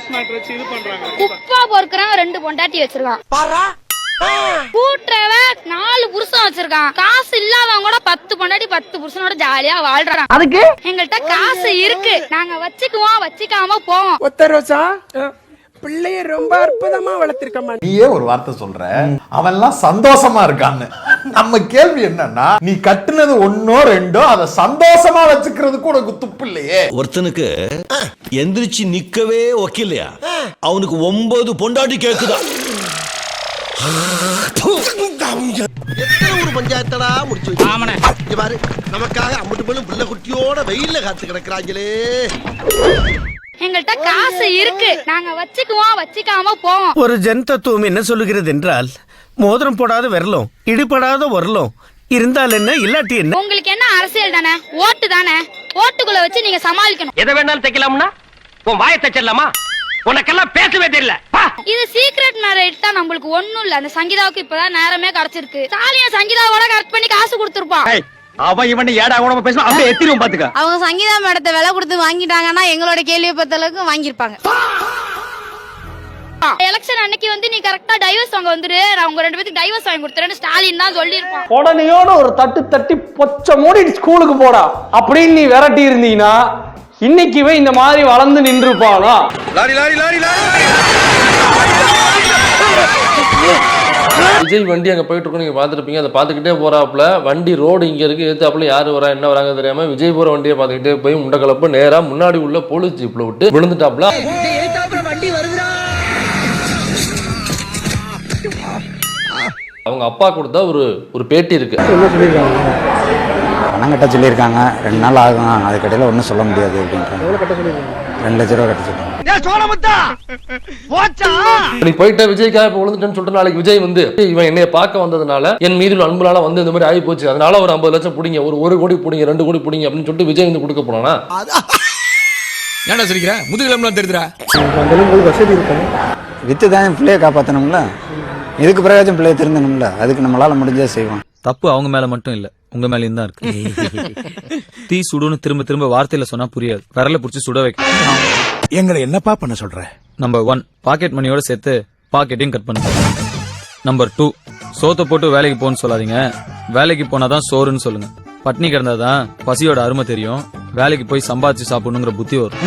குப்பா பொறுக்குறாங்க 2 பொண்டாட்டி வச்சிருக்கான், கூட்டுறவ 4 புருஷன் வச்சிருக்கான், காசு இல்லாதவங்க கூட 10 பொண்டாட்டி 10 புருஷனோட ஜாலியா வாழ்றான். அதுக்கு எங்கள்கிட்ட காசு இருக்கு, நாங்க வச்சுக்குவோம், வச்சுக்காம போவோம். ஒத்த ரோசா பிள்ளைய ரொம்ப அற்புதமா வளர்த்திருக்கமா. நீயே ஒரு வார்த்தை சொல்ற, அவன் எல்லாம் சந்தோஷமா இருக்கான்னு. நம்ம கேள்வி என்னன்னா, நீ கட்டுனது 1 2 அத சந்தோஷமா வச்சுக்கிறதுக்கு உனக்கு துப்பு இல்லையே. ஒருத்தனுக்கு எந்திரிச்சு நிக்கவே ஒக்கில்லையா, அவனுக்கு 9 பொண்டாட்டி கேக்குதா? ஒரு பஞ்சாயத்தடா முடிச்சு பாரு, நமக்காக அம்மட்டு போலும் பிள்ளை குட்டியோட வெயில்ல காத்து கிடக்குறாங்களே. எங்கள்கிட்ட காசு இருக்கு, நாங்க வச்சுக்குவோம், வச்சுக்காம போவோம். ஒரு ஜன் தத்துவம் என்ன சொல்லுகிறது என்றால், மோதிரம் போடாத விரலும் இடிபடாத உரலும் இருந்தால் என்ன இல்லாட்டி என்ன. உங்களுக்கு என்ன அரசியல் தானே, ஓட்டு தானே, ஓட்டுக்குள்ள வச்சு நீங்க சமாளிக்கணும். எதை வேணாலும் தைக்கலாம்னா உன் வாயை தைச்சிடலாமா? உனக்கெல்லாம் பேசவே தெரியல. இது சீக்ரெட் மேரேஜ் தான், நம்மளுக்கு ஒண்ணும் இல்ல. அந்த சங்கீதாவுக்கு இப்பதான் நேரமே கிடைச்சிருக்கு. ஸ்டாலின் சங்கீதாவோட கரெக்ட் பண்ணி காசு கொடுத்துருப்பான். அவன் இவன் ஏடா கூட பேச அப்படியே எத்திரும் பாத்துக்க. அவங்க சங்கீதா மேடத்தை விலை கொடுத்து வாங்கிட்டாங்கன்னா எங்களோட கேள்வி பத்த அளவுக்கு வாங்கிருப்பாங்க. எலெக்ஷன் அன்னைக்கு வந்து நீ கரெக்டா டைவர்ஸ் வாங்க வந்துரு, நான் உங்க 2 பேருக்கு டைவர்ஸ் வாங்கி கொடுத்துறேன்னு ஸ்டாலின் தான் சொல்லிருப்பான். உடனேயோட ஒரு தட்டு தட்டி பொச்ச மூடி ஸ்கூலுக்கு போடா அப்படின்னு நீ விரட்டி இருந்தீங்கன்னா இன்னைக்கு இந்த மாதிரி வளர்ந்து நின்று இருப்பானா? விஜய் வண்டி அங்க போயிட்டு இருக்கும், நீங்க பாத்துருப்பீங்க. அதை பாத்துக்கிட்டே போறாப்புல, வண்டி ரோடு இங்க இருக்கு, எதிர்த்தாப்புல யாரு வரா என்ன வராங்க தெரியாம விஜய் போற வண்டியை பாத்துக்கிட்டே போய் முண்டக்கலப்பு நேரா முன்னாடி உள்ள போலீஸ் ஜீப்ல விட்டு விழுந்துட்டாப்ல. அவங்க அப்பா கொடுத்தா ஒரு பேட்டி இருக்கு. பணம் கட்ட சொல்லியிருக்காங்க, 2 நாள் ஆகும், அதுக்கடையில் ஒன்றும் சொல்ல முடியாது அப்படின்றாங்க. 2 லட்ச ரூபா கட்ட சொல்லுவாங்க. நீ போயிட்ட விஜய்க்காக இப்ப விழுந்துட்டேன்னு சொல்லிட்டு நாளைக்கு விஜய் வந்து இவன் என்னைய பார்க்க வந்ததுனால என் மீது அன்புனால வந்து இந்த மாதிரி ஆகி போச்சு, அதனால ஒரு 50 லட்சம் பிடிங்க, ஒரு 1 கோடி பிடிங்க, 2 கோடி பிடிங்க அப்படின்னு சொல்லிட்டு விஜய் வந்து கொடுக்க போனா ஏன்டா சொல்லிக்கிற? முதுகிலம்லாம் தெரியுதுடா. வித்து தான் பிள்ளைய காப்பாற்றணும்ல, இதுக்கு பிரயோஜனம் பிள்ளைய திருந்தணும்ல, அதுக்கு நம்மளால முடிஞ்சா செய்வோம். தப்பு அவங்க மேல மட்டும் இல்ல, உங்க மேலயும் தான் இருக்கு. தீ சுடுன்னு திரும்ப திரும்ப வார்த்தையில சொன்னா புரியாது, விரல புடிச்சு சுட வைக்கணும். எங்களை என்னப்பா பண்ண சொல்ற? நம்பர் 1, பாக்கெட் மணியோட சேர்த்து பாக்கெட்டையும் கட் பண்ணுங்க. நம்பர் 2, சோத்தை போட்டு வேலைக்கு போன்னு சொல்லாதீங்க, வேலைக்கு போனாதான் சோறுன்னு சொல்லுங்க. பட்னி கிடந்தாதான் பசியோட அருமை தெரியும், வேலைக்கு போய் சம்பாதிச்சு சாப்பிடணுங்கிற புத்தி வரும்.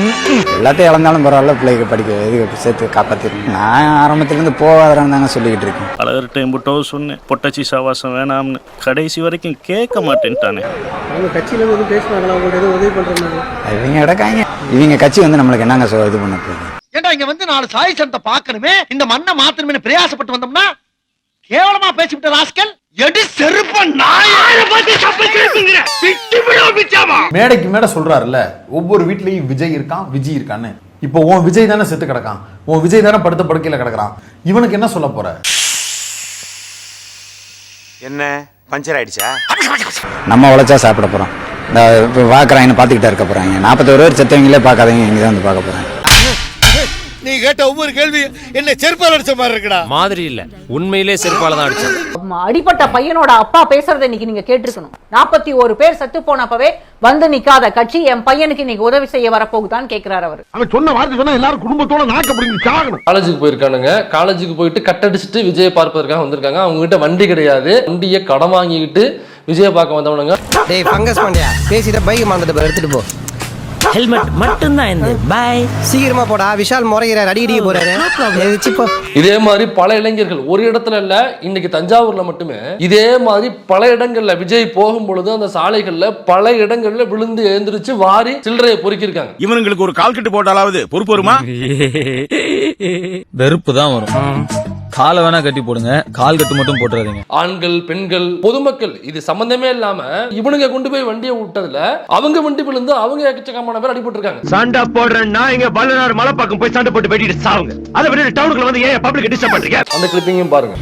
எல்லாத்தையும் இழந்தாலும் பரவாயில்ல, பிள்ளைக்கு படிக்க எதுக்கு சேர்த்து காப்பாத்திருக்கேன். நான் ஆரம்பத்திலிருந்து போகாதான் தாங்க சொல்லிக்கிட்டு இருக்கேன். பலர்கிட்ட எம்பிட்டோ சொன்னேன், பொட்டச்சி சாவாசம் வேணாம்னு, கடைசி வரைக்கும் கேட்க மாட்டேன்ட்டானே. அவங்க கட்சியில இருந்து பேசுனாங்களா, உங்களுக்கு எதுவும் உதவி பண்றாங்க? இவங்க இடக்காங்க, இவங்க கட்சி வந்து நம்மளுக்கு என்னங்க இது பண்ண போகுது? ஏண்டா இங்க வந்து 4 சாய் சனத்தை பார்க்கணுமே, இந்த மண்ணை மாத்தணுமே பிரயாசப்பட்டு வந்தோம்னா கேவலமா பேசிவிட்ட ராஸ்கல். எடி செருப்ப நாயை பத்தி சப்பைக்குங்கற பிச்சி விடு பிச்சாமா. மேடைக்கு மேடை சொல்றாருல்ல, ஒவ்வொரு வீட்லயும் விஜய் இருக்கான், விஜய் இருக்கான்னு. இப்போ உன் விஜய் தானே செத்து கிடக்கான், உன் விஜய் தானே படுத்த படுக்கையில கிடக்குறான், இவனுக்கு என்ன சொல்ல போற? என்ன பஞ்சர் ஆயிடுச்சா? நம்ம உழைச்சா சாப்பிட போறோம். இந்த பாக்குறாங்க பாத்துக்கிட்டே இருக்க போறாங்க. 41 பேர் செத்தவங்களே பாக்காதீங்க, இங்கதான் வந்து பாக்க போறாங்க. நீ கேட்ட ஒவ்வொரு கேள்வி என்ன செருப்பால அடிச்ச மாதிரி இருக்குடா. மாதிரி இல்ல, உண்மையிலே செருப்பால தான் அடிச்சான். அடிப்பட்ட பையனோட அப்பா பேசுறதை இன்னைக்கு நீங்க கேட்டிருக்கணும். 41 பேர் செத்து போனப்பவே வந்து நிக்காத கட்சி என் பையனுக்கு இன்னைக்கு உதவி செய்ய வரப்போகுதான்னு கேக்குறாரு அவரு. அவன் சொன்ன வார்த்தை சொன்னா எல்லாரும் குடும்பத்தோட நாக்க பிடிங்கி சாகணும். காலேஜுக்கு போயிருக்கானுங்க, காலேஜுக்கு போயிட்டு கட்டடிச்சுட்டு விஜயை பார்ப்பதற்காக வந்திருக்காங்க. அவங்க கிட்ட வண்டி கிடையாது, வண்டியை கடன் வாங்கிக்கிட்டு விஜயை பார்க்க வந்தவனுங்க. டேய் ஃபங்கஸ் பாண்டியா, பேசிட்ட பைக் மாந்தட்ட எடுத்துட்டு போ. ஹெல்மெட் மட்டும் தான் இந்த பை. சீக்கிரமா போடா, விஷால் முறையிறார், அடிக்கடி போறாரு. இதே மாதிரி பல இளைஞர்கள் ஒரு இடத்துல இல்ல, இன்னைக்கு தஞ்சாவூர்ல மட்டுமே இதே மாதிரி பல இடங்கள்ல விஜய் போகும் பொழுது அந்த சாலைகள்ல பல இடங்கள்ல விழுந்து எழுந்திருச்சு வாரி சில்லறையை பொறுக்கிருக்காங்க. இவனுங்களுக்கு ஒரு கால் கட்டு போட்டாலாவது பொறுப்பு வருமா? வெறுப்பு தான் வரும். காலை வேணா கட்டி போடுங்க, கால் கட்டு மட்டும் போட்டுறாதீங்க. ஆண்கள், பெண்கள், பொதுமக்கள் இது சம்பந்தமே இல்லாம இவனுங்க கொண்டு போய் வண்டியை விட்டதுல அவங்க வண்டி விழுந்து அவங்க எக்கச்சக்கமான பேர் அடிபட்டு இருக்காங்க. சண்டை போடுறேன்னா இங்க பல்லனார் மலைப்பாக்கம் போய் சண்டை போட்டு வெட்டிட்டு சாவுங்க. அதை விட டவுனுக்குள்ள வந்து ஏன் பப்ளிக் டிஸ்டர்ப் பண்றீங்க? அந்த கிளிப்பிங்கும் பாருங்க.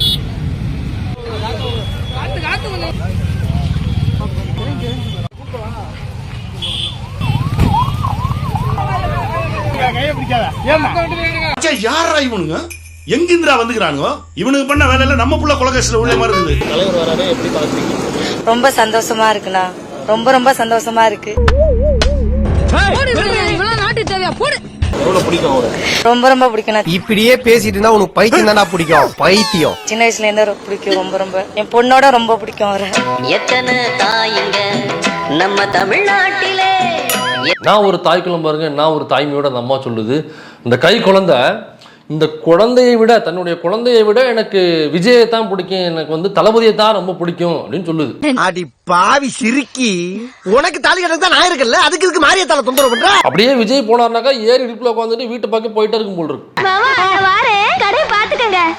யாரா இவனுங்க? எங்கிந்திரா வந்துக்கிறானுங்க? இவனுக்கு பண்ண வேலையில நம்ம புள்ள கொலகேஸ்ல உள்ள மாதிரி இருக்குது. தலைவர் வரானே எப்படி பாக்குறீங்க? ரொம்ப சந்தோஷமா இருக்குண்ணா, ரொம்ப ரொம்ப சந்தோஷமா இருக்கு. எவ்வளவு பிடிக்கும் அவரை? ரொம்ப ரொம்ப பிடிக்கும். இப்படியே பேசிட்டு இருந்தா உனக்கு பைத்தியம் தானா பிடிக்கும்? பைத்தியம். சின்ன வயசுல இருந்தே பிடிக்கும். ரொம்ப ரொம்ப என் பொண்ணோட ரொம்ப பிடிக்கும் அவரை. எத்தனை தாயிங்க நம்ம தமிழ்நாட்டிலே. நான் ஒரு தாய்க்குளம் பாருங்க, நான் ஒரு தாய்மையோட அந்த அம்மா சொல்லுது, இந்த கை குழந்தை இந்த குழந்தையை விட, தன்னுடைய குழந்தையை விட எனக்கு விஜயை தான் பிடிக்கும், எனக்கு வந்து தளபதியை தான் ரொம்ப பிடிக்கும் அப்படின்னு சொல்லுது. அடி பாவி சிரிக்கி, உனக்கு தாலி கட்டறது தான் நான் இருக்கல, அதுக்கு இதுக்கு மாறிய தலை தொந்தரவு பண்ற. அப்படியே விஜய் போனார்னாக்கா ஏறி இடுப்புல உட்காந்துட்டு வீட்டு பக்கம் போயிட்டே இருக்கும் போல் இருக்கு.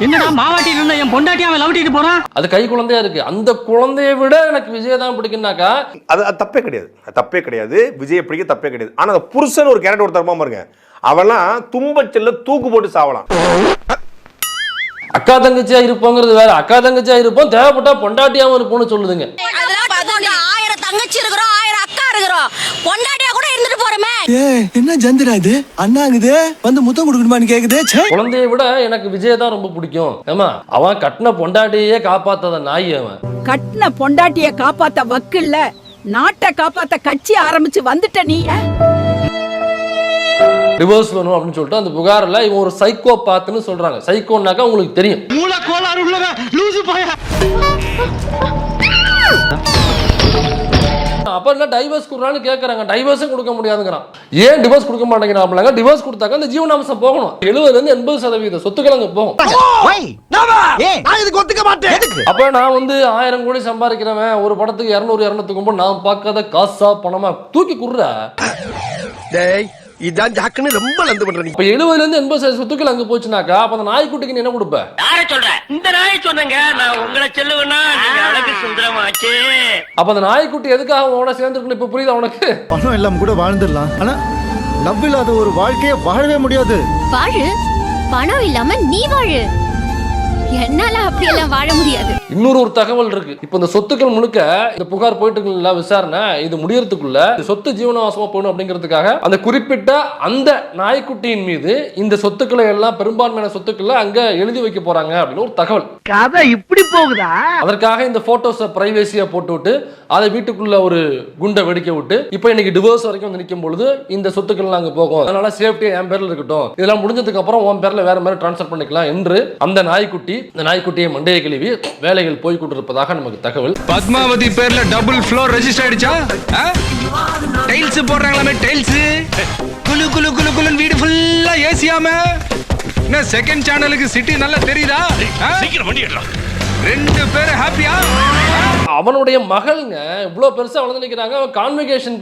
என்னடா மாவாட்டி இருந்தா என் பொண்டாட்டி அவன் லவட்டிட்டு போறான். அது கை குழந்தையா இருக்கு. அந்த குழந்தையை விட எனக்கு விஜய் தான் பிடிக்கும்னாக்கா அது தப்பே கிடையாது, தப்பே கிடையாது. விஜய் பிடிக்க தப்பே கிடையாது. ஆனா அந்த புருஷன் ஒரு கேரக்டர் ஒருத்தரமா பாருங்க, அவெல்லாம் தும்பச்சல்ல தூக்கு போட்டு சாவலாம். அக்கா தங்கச்சியா இருப்போங்கிறது வேற. அக்கா தங்கச்சியா இருப்போம், தேவைப்பட்டா பொண்டாட்டியாவும் இருப்போம்னு சொல்லுதுங்க. 1000 தங்கச்சி இருக்கிறோம், 1000 அக்கா இருக்கிறோம், பொண்டாட்டியா கூட இருந்துட்டு போறமே. என்ன ஜந்திரா இது? அண்ணாங்குது வந்து முத்தம் கொடுக்கணுமான்னு கேக்குது. குழந்தையை விட எனக்கு விஜய் தான் ரொம்ப பிடிக்கும். ஏமா, அவன் கட்டின பொண்டாட்டியே காப்பாத்தாத நாய். அவன் கட்டின பொண்டாட்டிய காப்பாத்த வக்கில்ல, நாட்டை காப்பாத்த கட்சி ஆரம்பிச்சு வந்துட்ட நீ. டிவோர்ஸ் வேணும் அப்படின்னு சொல்லிட்டு அந்த புகாரில் இவன் ஒரு சைக்கோ பாத்துன்னு சொல்றாங்க. சைக்கோன்னாக்கா உங்களுக்கு தெரியும், மூல கோளாறு உள்ளவன், லூசு பையன். அப்ப என்ன டைவர்ஸ் கொடுறான்னு கேட்கறாங்க. டைவர்ஸே கொடுக்க முடியாதுங்கிறான். ஏன் டிவோர்ஸ் கொடுக்க மாட்டேங்கிறாங்க? டிவோர்ஸ் கொடுத்தாக்க அந்த ஜீவனாம்சம் போகணும். 70% சொத்துக்கள் அங்க போகும். அப்ப நான் வந்து 1000 கோடி சம்பாதிக்கிறவன், ஒரு படத்துக்கு 200-250 நான் பார்க்காத காசா பணமா தூக்கி குடுற. இதான் ஜாக்குன்னு ரொம்ப லந்து பண்றீங்க. இப்ப 70% சொத்துக்கள் அங்க போச்சுனாக்கா அப்ப அந்த நாய்க்குட்டிக்கு நீ என்ன கொடுப்ப? யாரை சொல்ற? இந்த நாயை சொன்னங்க. நான் உங்களை சொல்லுவேன்னா நீங்க அழகு சுந்தரமாச்சே. அப்ப அந்த நாய்க்குட்டி எதுக்காக உனோட சேர்ந்துருக்கு இப்ப புரியுதா உனக்கு? பணம் எல்லாம் கூட வாழ்ந்துடலாம், ஆனா லவ் இல்லாத ஒரு வாழ்க்கைய வாழவே முடியாது. வாழு, பணம் இல்லாம நீ வாழு. என்னால அப்படி எல்லாம் வாழ முடியாது. இன்னொரு தகவல் இருக்கு. இப்ப இந்த சொத்துக்கள் முழுக்க இந்த புகார் போயிட்டு இருக்குல்ல விசாரணை, இது முடியறதுக்குள்ள சொத்து ஜீவனாம்சமா போகணும் அப்படிங்கிறதுக்காக அந்த குறிப்பிட்ட அந்த நாய்க்குட்டியின் மீது இந்த சொத்துக்களை எல்லாம், பெரும்பான்மையான சொத்துக்களை அங்க எழுதி வைக்க போறாங்க அப்படின்னு ஒரு தகவல். கதை இப்படி போகுதா? அதற்காக இந்த போட்டோஸை பிரைவேசியா போட்டு விட்டு அதை வீட்டுக்குள்ள ஒரு குண்டை வெடிக்க விட்டு இப்ப இன்னைக்கு டிவோர்ஸ் வரைக்கும் வந்து நிற்கும் பொழுது இந்த சொத்துக்கள் அங்க போகும், அதனால சேஃப்டியா என் பேர்ல இருக்கட்டும், இதெல்லாம் முடிஞ்சதுக்கு அப்புறம் உன் பேர்ல வேற மாதிரி டிரான்ஸ்ஃபர் பண்ணிக்கலாம் என்று அந்த நாய்க்குட்டி, இந்த நாய்க்குட்டியை மண்டையை கழுவி வேலைகள் போய் கொண்டிருப்பதாக நமக்கு தகவல். பத்மாவதி பேர்ல டபுள் ஃப்ளோர் ரெஜிஸ்டர் ஆயிடுச்சா? டைல்ஸ் போடுறாங்களாமே, டைல்ஸ் குலு குலு குலு குலுன்னு வீடு ஃபுல்லா ஏசியாம. என்ன செகண்ட் சேனலுக்கு சிட்டி நல்லா தெரியுதா? சீக்கிரம் வண்டி எடுறா. 2 பேர் ஹாப்பியா? அவனுடைய மகள்ங்க இவ்வளவு பெருசா வளர்ந்து நிக்கிறாங்க. அவன் கான்வெகேஷன்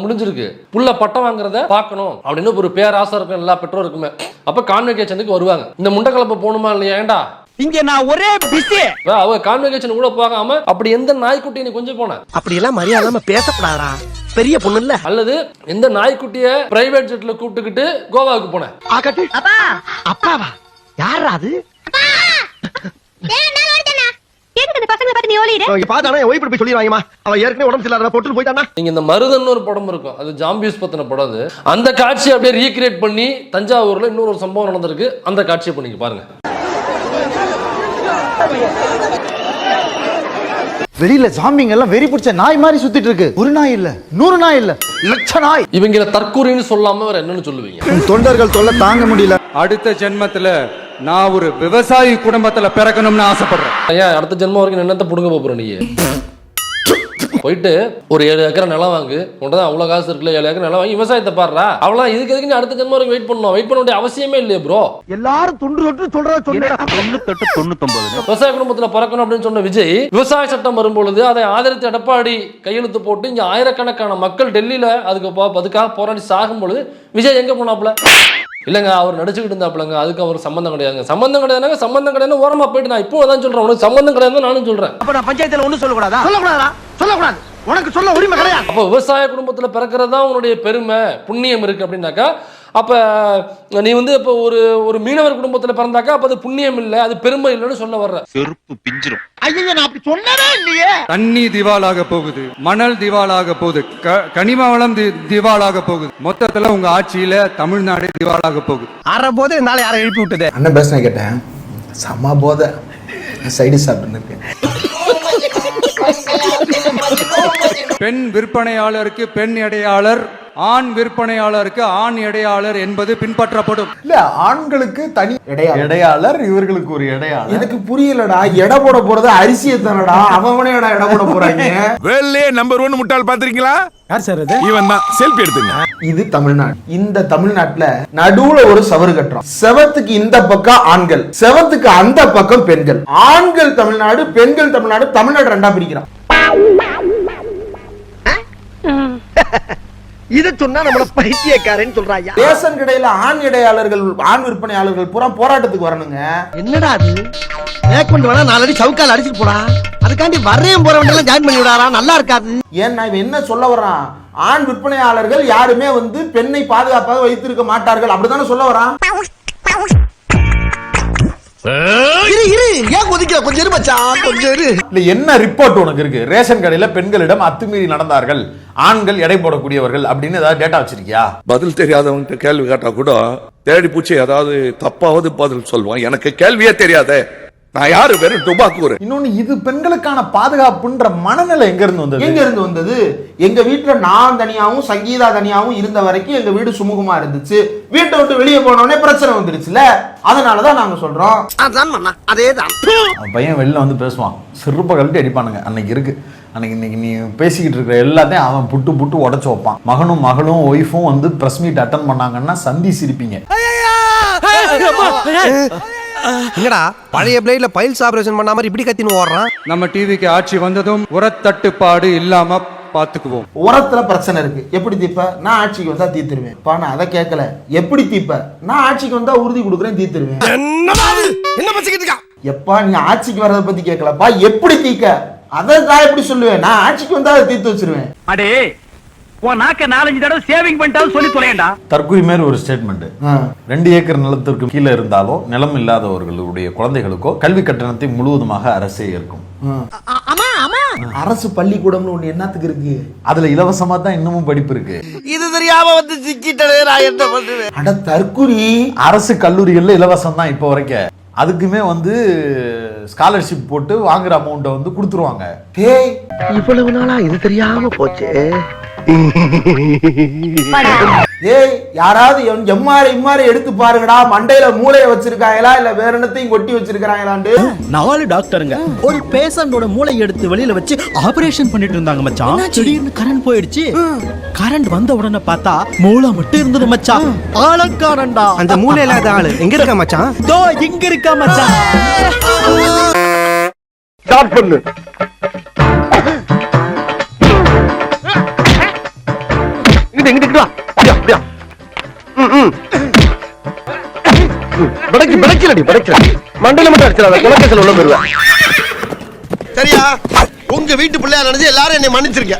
முடிஞ்சிருக்கு, புள்ள பட்டம் வாங்குறத பார்க்கணும் அப்படின்னு ஒரு பேராசை இருக்கும் எல்லா பெற்றோருக்குமே. அப்ப கான்வெகேஷனுக்கு வருவாங்க. இந்த முண்டக்கலப்ப போகணுமா இல்லையா? ஏண்டா இங்க நான் ஒரே பிஸி. அவ கான்வெகேஷன் கூட போகாம அப்படி எந்த நாய்க்குட்டி நீ கொஞ்சம் போன? அப்படி எல்லாம் மரியாதை பேசப்படாதா? பெரிய பொண்ணு இல்ல. அல்லது எந்த நாய்க்குட்டிய பிரைவேட் ஜெட்ல கூப்பிட்டுக்கிட்டு கோவாவுக்கு போன? அப்பா அப்பாவா? யாரா அது? நீங்க இந்த மருதன் ஒரு படம் இருக்கும், அது ஜாம்பிஸ் பத்தின படம். அது அந்த காட்சியை அப்படியே ரீக்ரியேட் பண்ணி தஞ்சாவூர்ல இன்னொரு சம்பவம் நடந்திருக்கு, அந்த காட்சியை பண்ணி பாருங்க. வெளியில ஜாம்பிங்க எல்லாம் வெறி பிடிச்ச நாய் மாதிரி சுத்திட்டு இருக்கு. ஒரு நாய் இல்ல, 100 நாய் இல்ல, 1,00,000 நாய். இவங்க தற்கூரின்னு சொல்லாம வேற என்னன்னு சொல்லுவீங்க? தொண்டர்கள் தொல்லை தாங்க முடியல. அடுத்த ஜென்மத்துல நான் ஒரு விவசாயி குடும்பத்துல பிறக்கணும்னு ஆசைப்படுறேன். ஏன் அடுத்த ஜென்மம் வரைக்கும் என்னத்த புடுங்க போற? நீ போயிட்டு ஒரு 7 ஏக்கர் நிலம் வாங்கு, உன்தான் அவ்வளவு காசு இருக்குல்ல, 7 ஏக்கர் நிலம் வாங்கி விவசாயத்தை பாடுறா. அவ்வளவு இதுக்கு எதுக்கு நீ அடுத்த ஜென்மம் வரைக்கும் வெயிட் பண்ணணும்? வெயிட் பண்ண வேண்டிய அவசியமே இல்லையே ப்ரோ. எல்லாரும் தொண்டு தொட்டு சொல்றத சொல்லுடா. 98-99 விவசாய குடும்பத்துல பிறக்கணும் அப்படின்னு சொன்ன விஜய், விவசாய சட்டம் வரும்பொழுது அதை ஆதரித்து எடப்பாடி கையெழுத்து போட்டு இங்க ஆயிரக்கணக்கான மக்கள் டெல்லியில அதுக்காக போராடி சாகும் பொழுது விஜய் எங்க போனாப்ல? இல்லங்க அவர் நடிச்சுக்கிட்டு இருந்தாப்லங்க, அதுக்கு அவர் சம்பந்தம் கிடையாதுங்க. சம்பந்தம் கிடையாதுங்க, சம்பந்தம் கிடையாது ஓரமா போயிட்டு நான் இப்போ அதான் சொல்றேன், உனக்கு சம்பந்தம் கிடையாது நானும் சொல்றேன். அப்ப நான் பஞ்சாயத்துல ஒண்ணும் சொல்லக்கூடாதா? சொல்லக்கூடாது. உனக்கு சொல்ல உரிமை கிடையாது. அப்ப விவசாய குடும்பத்துல பிறக்கிறதா உன்னுடைய பெருமை புண்ணியம் இருக்கு அப்படின்னாக்கா, அப்ப நீ வந்து இப்ப ஒரு மீனவர் குடும்பத்துல பிறந்தாக்கா அப்ப அது புண்ணியம் இல்ல, அது பெருமை இல்லைன்னு சொல்ல வர்ற. செருப்பு பிஞ்சிரும். ஐயோ நான் அப்படி சொன்னதே இல்லையே. தண்ணி திவாலாக போகுது, மணல் திவாலாக போகுது, கனிம வளம் திவாலாக போகுது. மொத்தத்துல உங்க ஆட்சியில தமிழ்நாடு திவாலாக போகுது. அரை போதே நாளை யாரை எழுப்பி விட்டது? அண்ணன் பேச கேட்டேன், சம போத சைடு சாப்பிட்டு இருக்கேன். பெண் விற்பனையாளருக்கு பெண் எடையாளர் ஆண் விற்பனையாளருக்கு ஆண் எடையாளர் என்பது பின்பற்றப்படும். இல்ல ஆண்களுக்கு தனி எடையாளர், இவர்களுக்கு ஒரு எடையாளர். எனக்கு புரியலடா. எடை போட போறது அரிசியை தானடா. அவனே எடை போட போறாங்க. வேலையே நம்பர் 1 முட்டாள் பாத்திருக்கீங்களா? யார் சார் அது? இவன் தான். செல்ஃபி எடுத்துங்க. இது தமிழ்நாடு. இந்த தமிழ்நாட்டுல நடுவுல ஒரு சவறு கட்டுறோம். செவத்துக்கு இந்த பக்கம் ஆண்கள், செவத்துக்கு அந்த பக்கம் பெண்கள். ஆண்கள் தமிழ்நாடு, பெண்கள் தமிழ்நாடு. தமிழ்நாடு ரெண்டா பிரிக்கிறான். இத சொன்னா நம்மள பைத்தியக்காரன்னு சொல்றாயா? ரேஷன் கடையில ஆண் இடையாளர்கள், ஆண் விற்பனையாளர்கள் பூரா போராட்டத்துக்கு வரணுங்க. என்னடா அது? மேற்கொண்டு வேணா 4 அடி சவுக்கால் அடிச்சுட்டு போடா. அதுக்காண்டி வர்றேன் போறவன் எல்லாம் ஜாயின் பண்ணி விடாரா? நல்லா இருக்காது. ஏன்னா இவன் என்ன சொல்ல வர்றான்? ஆண் விற்பனையாளர்கள் யாருமே பெண்ணை பாதுகாப்பாக வைத்திருக்க மாட்டார்கள், அப்படித்தானே சொல்ல வரான். என்ன ரிப்போர்ட் உனக்கு இருக்கு? ரேஷன் கடையில பெண்களிடம் அத்துமீறி நடந்தார்கள், ஆண்கள் எடை போடக்கூடியவர்கள் அப்படின்னு ஏதாவது டேட்டா வச்சிருக்கியா? பதில் தெரியாதவங்க கேள்வி கேட்டா கூட தேடி பூச்சி ஏதாவது தப்பாவது பதில் சொல்லுவான். எனக்கு கேள்வியே தெரியாதே, நான் யாரு? வெறும் டுபாக்கூர். இன்னொன்னு, இது பெண்களுக்கான பாதுகாப்புன்ற மனநிலை எங்க இருந்து வந்தது? எங்க இருந்து வந்தது? எங்க வீட்டுல நான் தனியாவும் சங்கீதா தனியாவும் இருந்த வரைக்கும் எங்க வீடு சுமூகமா இருந்துச்சு. வீட்டை விட்டு வெளியே போனோடனே பிரச்சனை வந்துருச்சுல. அதனாலதான் நாங்க சொல்றோம். அதேதான். பையன் வெளில வந்து பேசுவான், சிறுப்ப கழட்டி அடிப்பானுங்க. அன்னைக்கு இருக்கு. இன்னைக்கு நீ பேசிக்கிட்டு இருக்கிற எல்லாத்தையும் அவன் புட்டு உடைச்சு வைப்பான். மகனும் மகளும் ஒய்ஃபும் பிரஸ் மீட் அட்டன் பண்ணாங்கன்னா சந்தி சிரிப்பீங்க. என்னடா பழைய பிளேட்ல பைல்ஸ் ஆபரேஷன் பண்ண மாதிரி இப்படி கத்தின்னு ஓடுறான்? நம்ம டிவிக்கு ஆட்சி வந்ததும் உரத்தட்டுப்பாடு இல்லாம பாத்துக்குவோம். உரத்துல பிரச்சனை இருக்கு, எப்படி தீப்ப? நான் ஆட்சிக்கு வந்தா தீர்த்துருவேன். நான் அதை கேட்கல. எப்படி தீப்ப? நான் ஆட்சிக்கு வந்தா உறுதி கொடுக்குறேன், தீர்த்துருவேன். என்ன பச்சிக்கிட்டு இருக்கா? எப்பா நீ ஆட்சிக்கு வர்றத பத்தி கேட்கலப்பா, எப்படி தீக்க அதை நான் எப்படி சொல்லுவேன்? நான் ஆட்சிக்கு வந்தா அதை தீர்த்து வச்சிருவேன். அடே உன் நாக்க 4-5 தடவை சேவிங் பண்ணிட்டாலும் சொல்லி தொலையண்டா. தற்கொலை மாதிரி ஒரு ஸ்டேட்மெண்ட். 2 ஏக்கர் நிலத்திற்கு கீழே இருந்தாலோ நிலம் இல்லாதவர்களுடைய குழந்தைகளுக்கோ கல்வி கட்டணத்தை முழுவதுமாக அரசே ஏற்கும். அரசு பள்ளிக்கூடம்னு ஒண்ணு என்னத்துக்கு இருக்கு? அதுல இலவசமா தான் இன்னமும் படிப்பு இருக்கு. இது தெரியாம சிக்கிட்டே நான் என்ன பண்ணுவேன்? அட தற்குறி. அரசு கல்லூரிகள்ல இலவசம் தான் இப்போ வரைக்கும். அதுக்குமே ஸ்காலர்ஷிப் போட்டு வாங்குற அமௌண்ட்டை கொடுத்துருவாங்க. இவ்வளவு நாளா இது தெரியாம போச்சே. யாராவது எம்மாரி எடுத்து பாருங்கடா, மண்டையில மூளைய வச்சிருக்காங்களா இல்ல வேற என்னத்தையும் கொட்டி வச்சிருக்காங்களான்னு. 4 டாக்டருங்க ஒரு பேஷண்டோட மூளை எடுத்து வெளியில வச்சு ஆபரேஷன் பண்ணிட்டு இருந்தாங்க மச்சான். திடீர்னு கரண்ட் போயிடுச்சு. கரண்ட் வந்த உடனே பார்த்தா மூளை மட்டும் இருந்தது மச்சான். ஆளக்காரன்டா. அந்த மூளை இல்லாத ஆளு எங்க இருக்கா மச்சான்? தோ இங்க இருக்கா மச்சான். ஸ்டார்ட் பண்ணு. மண்டல மட்டும் அடிச்சிடாத. சரியா? உங்க வீட்டு பிள்ளையா நினைச்சு எல்லாரும் என்னை மன்னிச்சிருக்க.